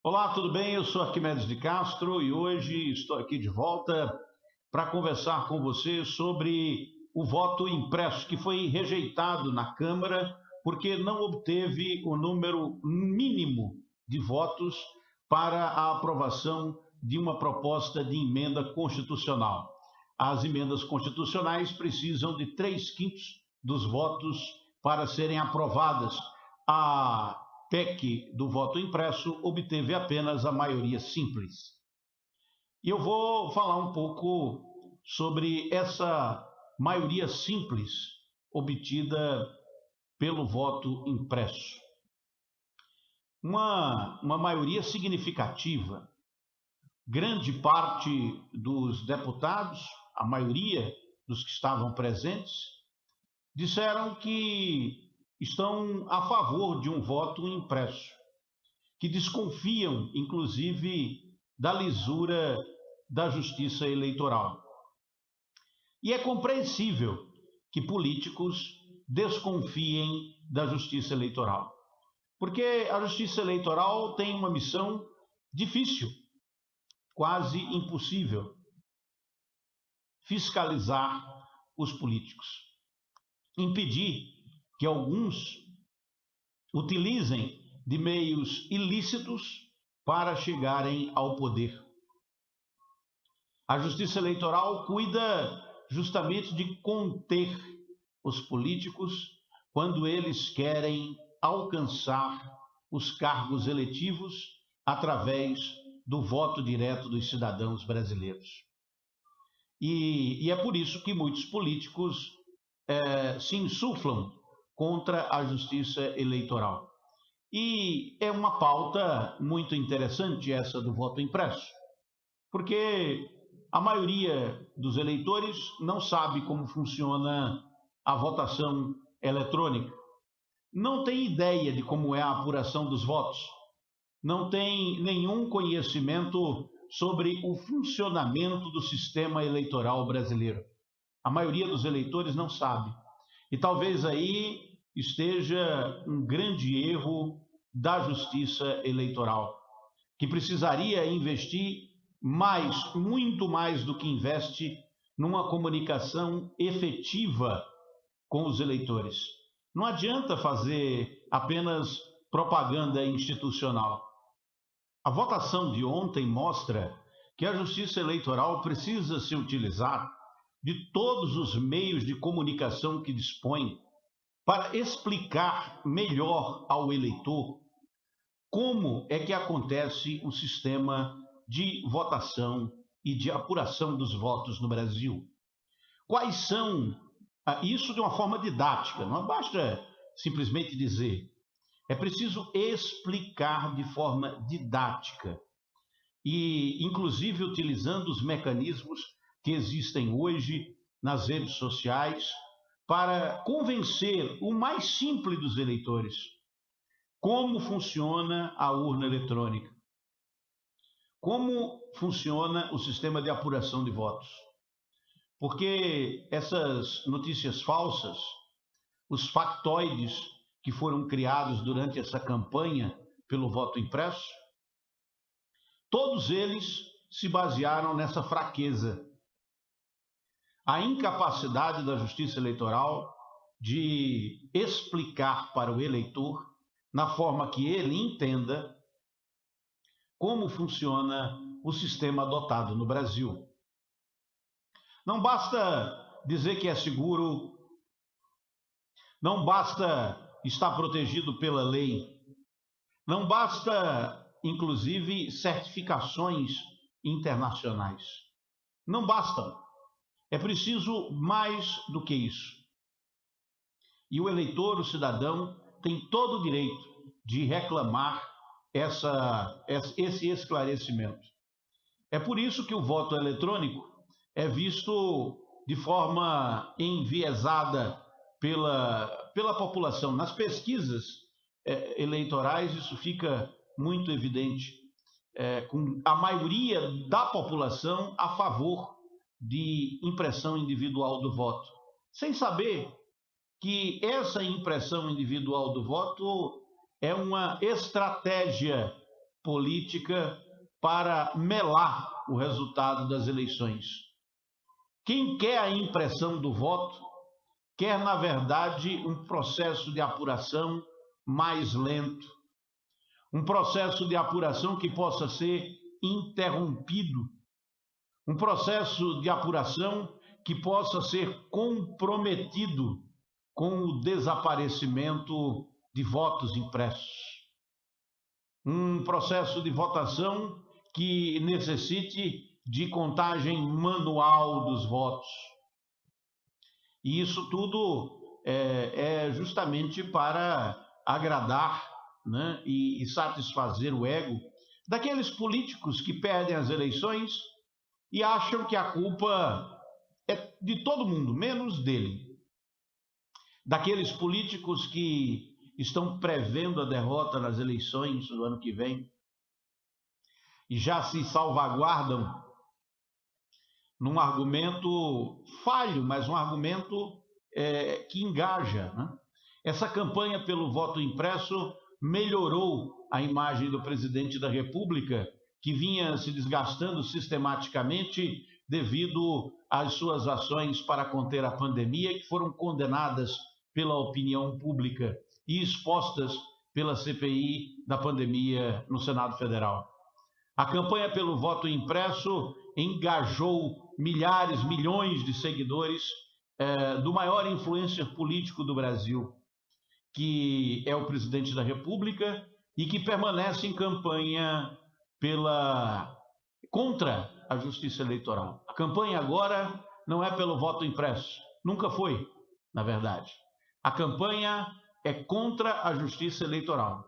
Olá, tudo bem? Eu sou Arquimedes de Castro e hoje estou aqui de volta para conversar com você sobre o voto impresso que foi rejeitado na Câmara porque não obteve o número mínimo de votos para a aprovação de uma proposta de emenda constitucional. As emendas constitucionais precisam de 3/5 dos votos para serem aprovadas. A PEC do voto impresso obteve apenas a maioria simples. E eu vou falar um pouco sobre essa maioria simples obtida pelo voto impresso. Uma maioria significativa. Grande parte dos deputados, a maioria dos que estavam presentes, disseram que estão a favor de um voto impresso, que desconfiam, inclusive, da lisura da justiça eleitoral. E é compreensível que políticos desconfiem da justiça eleitoral, porque a justiça eleitoral tem uma missão difícil, quase impossível: fiscalizar os políticos, impedir que alguns utilizem de meios ilícitos para chegarem ao poder. A justiça eleitoral cuida justamente de conter os políticos quando eles querem alcançar os cargos eletivos através do voto direto dos cidadãos brasileiros. E é por isso que muitos políticos se insuflam contra a justiça eleitoral. E é uma pauta muito interessante essa do voto impresso, porque a maioria dos eleitores não sabe como funciona a votação eletrônica, não tem ideia de como é a apuração dos votos, não tem nenhum conhecimento sobre o funcionamento do sistema eleitoral brasileiro. A maioria dos eleitores não sabe. E talvez aí esteja um grande erro da justiça eleitoral, que precisaria investir mais, muito mais do que investe, numa comunicação efetiva com os eleitores. Não adianta fazer apenas propaganda institucional. A votação de ontem mostra que a justiça eleitoral precisa se utilizar de todos os meios de comunicação que dispõe para explicar melhor ao eleitor como é que acontece o sistema de votação e de apuração dos votos no Brasil. Quais são, isso de uma forma didática, não basta simplesmente dizer, é preciso explicar de forma didática e, inclusive, utilizando os mecanismos que existem hoje nas redes sociais para convencer o mais simples dos eleitores como funciona a urna eletrônica, como funciona o sistema de apuração de votos. Porque essas notícias falsas, os factoides que foram criados durante essa campanha pelo voto impresso, todos eles se basearam nessa fraqueza, a incapacidade da justiça eleitoral de explicar para o eleitor, na forma que ele entenda, como funciona o sistema adotado no Brasil. Não basta dizer que é seguro, não basta estar protegido pela lei, não basta, inclusive, certificações internacionais. Não bastam. É preciso mais do que isso. E o eleitor, o cidadão, tem todo o direito de reclamar esse esclarecimento. É por isso que o voto eletrônico é visto de forma enviesada pela população. Nas pesquisas eleitorais, isso fica muito evidente, com a maioria da população a favor de impressão individual do voto, sem saber que essa impressão individual do voto é uma estratégia política para melar o resultado das eleições. Quem quer a impressão do voto quer, na verdade, um processo de apuração mais lento, um processo de apuração que possa ser interrompido, um processo de apuração que possa ser comprometido com o desaparecimento de votos impressos. Um processo de votação que necessite de contagem manual dos votos. E isso tudo é justamente para agradar, né, e satisfazer o ego daqueles políticos que perdem as eleições e acham que a culpa é de todo mundo, menos dele. Daqueles políticos que estão prevendo a derrota nas eleições do ano que vem e já se salvaguardam num argumento falho, mas um argumento que engaja, né? Essa campanha pelo voto impresso melhorou a imagem do presidente da República, que vinha se desgastando sistematicamente devido às suas ações para conter a pandemia, que foram condenadas pela opinião pública e expostas pela CPI da pandemia no Senado Federal. A campanha pelo voto impresso engajou milhares, milhões de seguidores do maior influencer político do Brasil, que é o presidente da República e que permanece em campanha contra a justiça eleitoral. A campanha agora não é pelo voto impresso, nunca foi, na verdade. A campanha é contra a justiça eleitoral.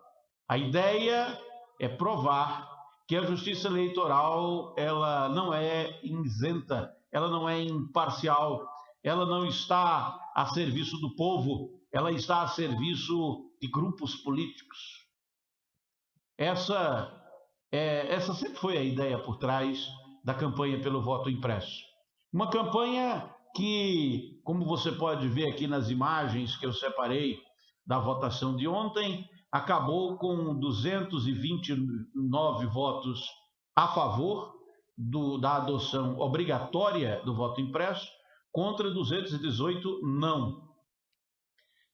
A ideia é provar que a justiça eleitoral ela não é isenta, ela não é imparcial, ela não está a serviço do povo, ela está a serviço de grupos políticos. Essa sempre foi a ideia por trás da campanha pelo voto impresso. Uma campanha que, como você pode ver aqui nas imagens que eu separei da votação de ontem, acabou com 229 votos a favor da adoção obrigatória do voto impresso, contra 218 não.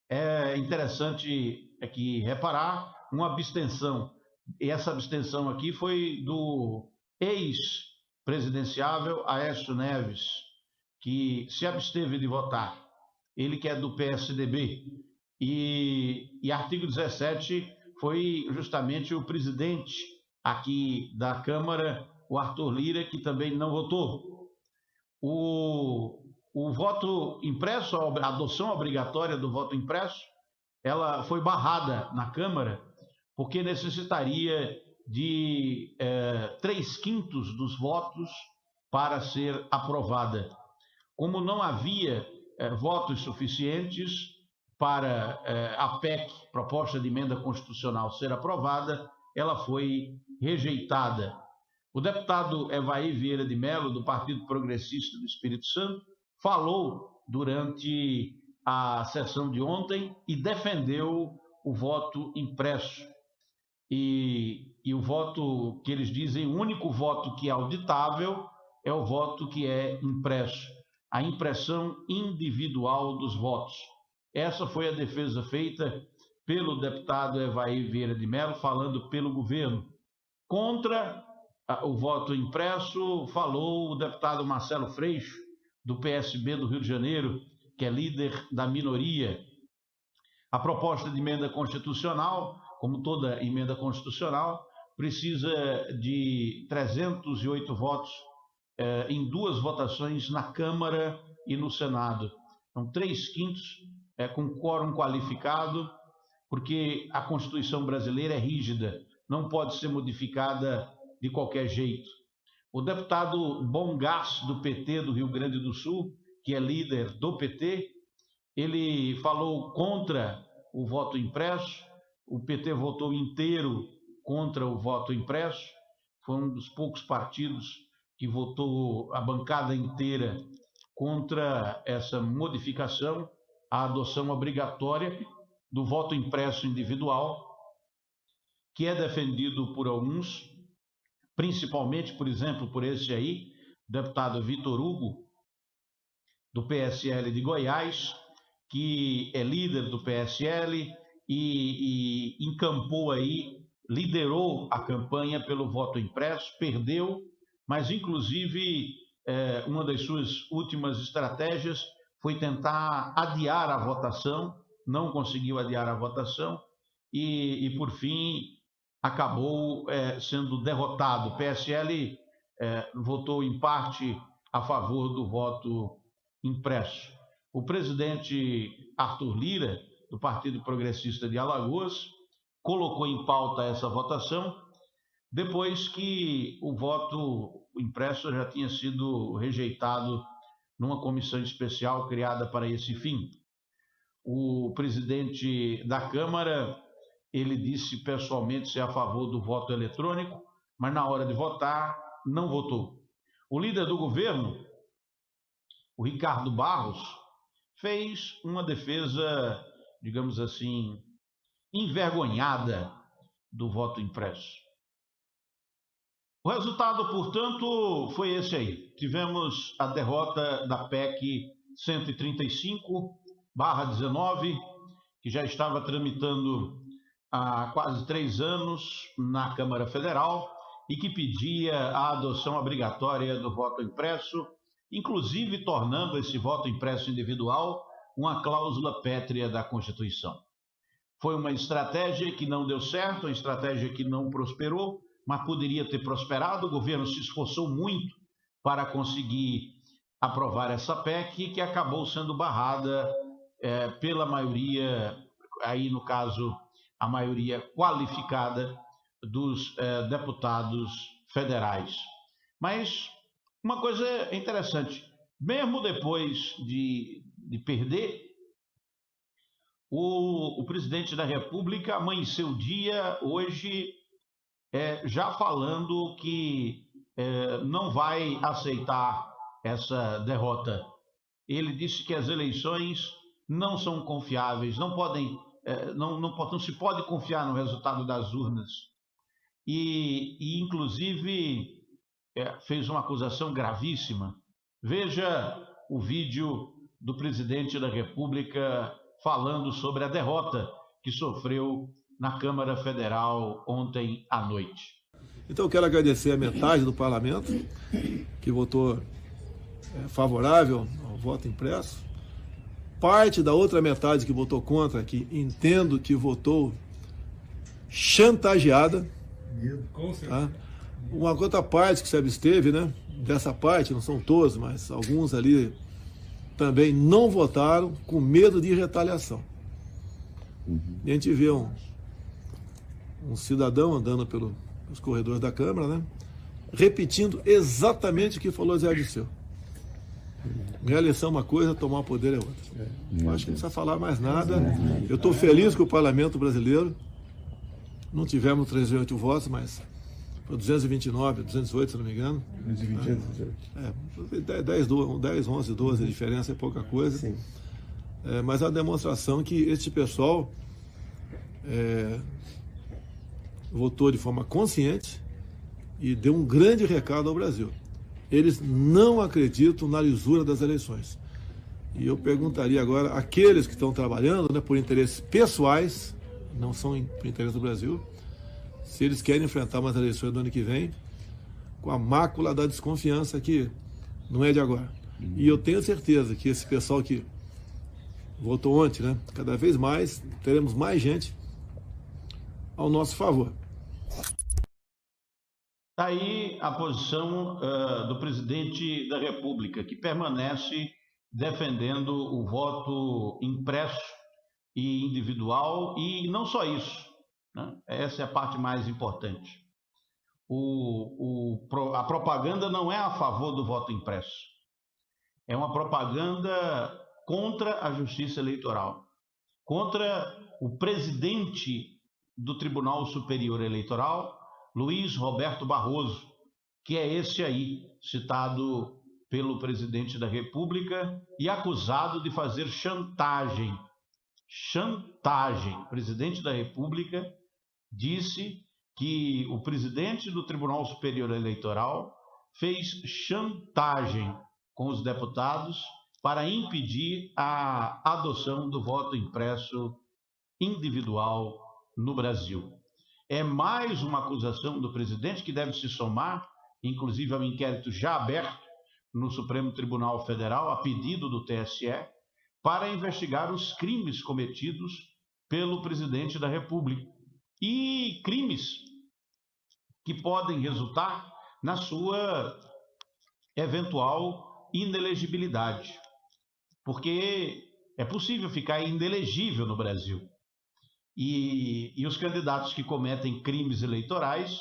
É interessante aqui reparar uma abstenção, e essa abstenção aqui foi do ex-presidenciável Aécio Neves, que se absteve de votar, ele que é do PSDB, e artigo 17 foi justamente o presidente aqui da Câmara, o Arthur Lira, que também não votou. O voto impresso, a adoção obrigatória do voto impresso, ela foi barrada na Câmara, porque necessitaria de 3/5 dos votos para ser aprovada. Como não havia votos suficientes para a PEC, proposta de emenda constitucional, ser aprovada, ela foi rejeitada. O deputado Evair Vieira de Mello, do Partido Progressista do Espírito Santo, falou durante a sessão de ontem e defendeu o voto impresso. E o voto que eles dizem, o único voto que é auditável é o voto que é impresso, a impressão individual dos votos. Essa foi a defesa feita pelo deputado Evair Vieira de Mello, falando pelo governo. Contra o voto impresso, falou o deputado Marcelo Freixo, do PSB do Rio de Janeiro, que é líder da minoria. A proposta de emenda constitucional, como toda emenda constitucional, precisa de 308 votos em 2 votações na Câmara e no Senado. Então, 3/5 com quórum qualificado, porque a Constituição brasileira é rígida, não pode ser modificada de qualquer jeito. O deputado Bongás, do PT do Rio Grande do Sul, que é líder do PT, ele falou contra o voto impresso. O PT votou inteiro contra o voto impresso, foi um dos poucos partidos que votou a bancada inteira contra essa modificação, a adoção obrigatória do voto impresso individual. que é defendido por alguns, principalmente, por exemplo, por esse aí, deputado Vitor Hugo, do PSL de Goiás, que é líder do PSL e encampou aí, liderou a campanha pelo voto impresso, perdeu, mas inclusive uma das suas últimas estratégias foi tentar adiar a votação, não conseguiu adiar a votação e por fim acabou sendo derrotado. O PSL votou em parte a favor do voto impresso. O presidente Arthur Lira, do Partido Progressista de Alagoas, colocou em pauta essa votação depois que o voto impresso já tinha sido rejeitado numa comissão especial criada para esse fim. O presidente da Câmara, ele disse pessoalmente ser a favor do voto eletrônico, mas na hora de votar não votou. O líder do governo, o Ricardo Barros, fez uma defesa, digamos assim, envergonhada do voto impresso. O resultado, portanto, foi esse aí. Tivemos a derrota da PEC 135/19, que já estava tramitando há quase 3 anos na Câmara Federal e que pedia a adoção obrigatória do voto impresso, inclusive tornando esse voto impresso individual uma cláusula pétrea da Constituição. Foi uma estratégia que não deu certo, uma estratégia que não prosperou, mas poderia ter prosperado. O governo se esforçou muito para conseguir aprovar essa PEC, que acabou sendo barrada pela maioria, aí no caso, a maioria qualificada dos deputados federais. Mas uma coisa interessante, mesmo depois de perder, o presidente da República amanheceu o dia hoje já falando que não vai aceitar essa derrota. Ele disse que as eleições não são confiáveis, não se pode confiar no resultado das urnas. E inclusive, fez uma acusação gravíssima. Veja o vídeo do presidente da República falando sobre a derrota que sofreu na Câmara Federal ontem à noite. Então eu quero agradecer a metade do parlamento que votou favorável ao voto impresso, parte da outra metade que votou contra, que entendo que votou chantageada, tá? Uma outra parte que se absteve, né? Dessa parte, não são todos, mas alguns ali também não votaram com medo de retaliação. E a gente vê um cidadão andando pelos corredores da Câmara, né, repetindo exatamente o que falou Zé Dirceu. Reeleição é uma coisa, tomar o poder é outra. Acho que não precisa falar mais nada. Eu estou feliz que o Parlamento brasileiro, não tivemos 308 votos, mas foi 229, 208, se não me engano. 10, 11, 12, a diferença é pouca coisa. Mas é uma demonstração que este pessoal votou de forma consciente e deu um grande recado ao Brasil. Eles não acreditam na lisura das eleições. E eu perguntaria agora, aqueles que estão trabalhando, né, por interesses pessoais, não são por interesse do Brasil, se eles querem enfrentar umas eleições do ano que vem com a mácula da desconfiança que não é de agora. E eu tenho certeza que esse pessoal que votou ontem, né, cada vez mais teremos mais gente ao nosso favor. Está aí a posição do presidente da República, que permanece defendendo o voto impresso e individual, e não só isso, né? Essa é a parte mais importante. A propaganda não é a favor do voto impresso, é uma propaganda contra a Justiça Eleitoral, contra o presidente do Tribunal Superior Eleitoral, Luiz Roberto Barroso, que é esse aí, citado pelo presidente da República e acusado de fazer chantagem. Chantagem. O presidente da República disse que o presidente do Tribunal Superior Eleitoral fez chantagem com os deputados para impedir a adoção do voto impresso individual no Brasil. É mais uma acusação do presidente que deve se somar, inclusive, ao inquérito já aberto no Supremo Tribunal Federal, a pedido do TSE, para investigar os crimes cometidos pelo presidente da República. E crimes que podem resultar na sua eventual inelegibilidade. Porque é possível ficar inelegível no Brasil. E os candidatos que cometem crimes eleitorais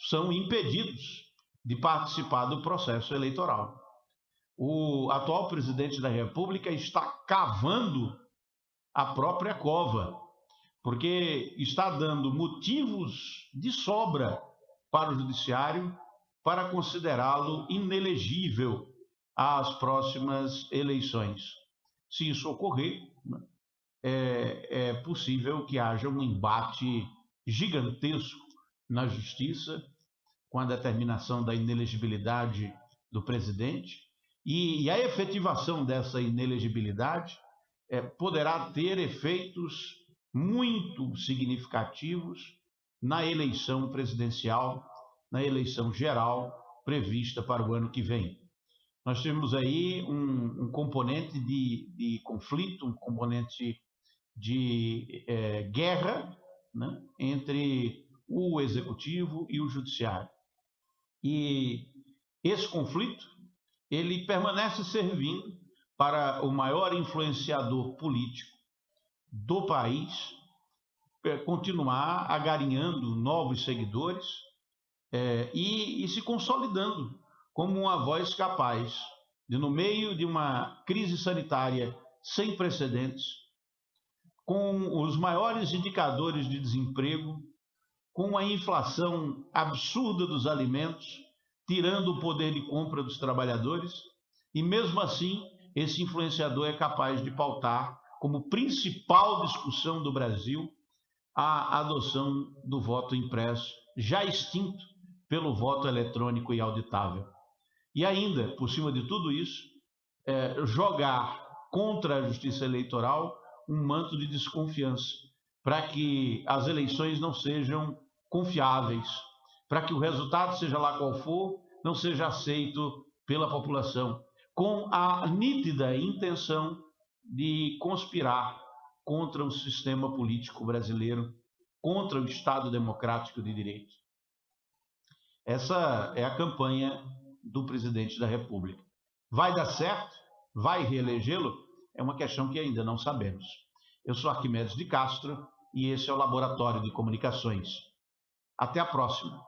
são impedidos de participar do processo eleitoral. O atual presidente da República está cavando a própria cova, porque está dando motivos de sobra para o judiciário para considerá-lo inelegível às próximas eleições. Se isso ocorrer, é possível que haja um embate gigantesco na justiça com a determinação da inelegibilidade do presidente, e a efetivação dessa inelegibilidade poderá ter efeitos muito significativos na eleição presidencial, na eleição geral prevista para o ano que vem. Nós temos aí um componente de conflito, um componente de guerra, né, entre o executivo e o judiciário. E esse conflito, ele permanece servindo para o maior influenciador político do país continuar agarinhando novos seguidores e se consolidando como uma voz capaz de, no meio de uma crise sanitária sem precedentes, com os maiores indicadores de desemprego, com a inflação absurda dos alimentos, tirando o poder de compra dos trabalhadores, e mesmo assim esse influenciador é capaz de pautar como principal discussão do Brasil a adoção do voto impresso, já extinto pelo voto eletrônico e auditável. E ainda, por cima de tudo isso, jogar contra a justiça eleitoral um manto de desconfiança, para que as eleições não sejam confiáveis, para que o resultado, seja lá qual for, não seja aceito pela população, com a nítida intenção de conspirar contra o sistema político brasileiro, contra o Estado democrático de direito. Essa é a campanha do presidente da República. Vai dar certo? Vai reelegê-lo? É uma questão que ainda não sabemos. Eu sou Arquimedes de Castro e esse é o Laboratório de Comunicações. Até a próxima.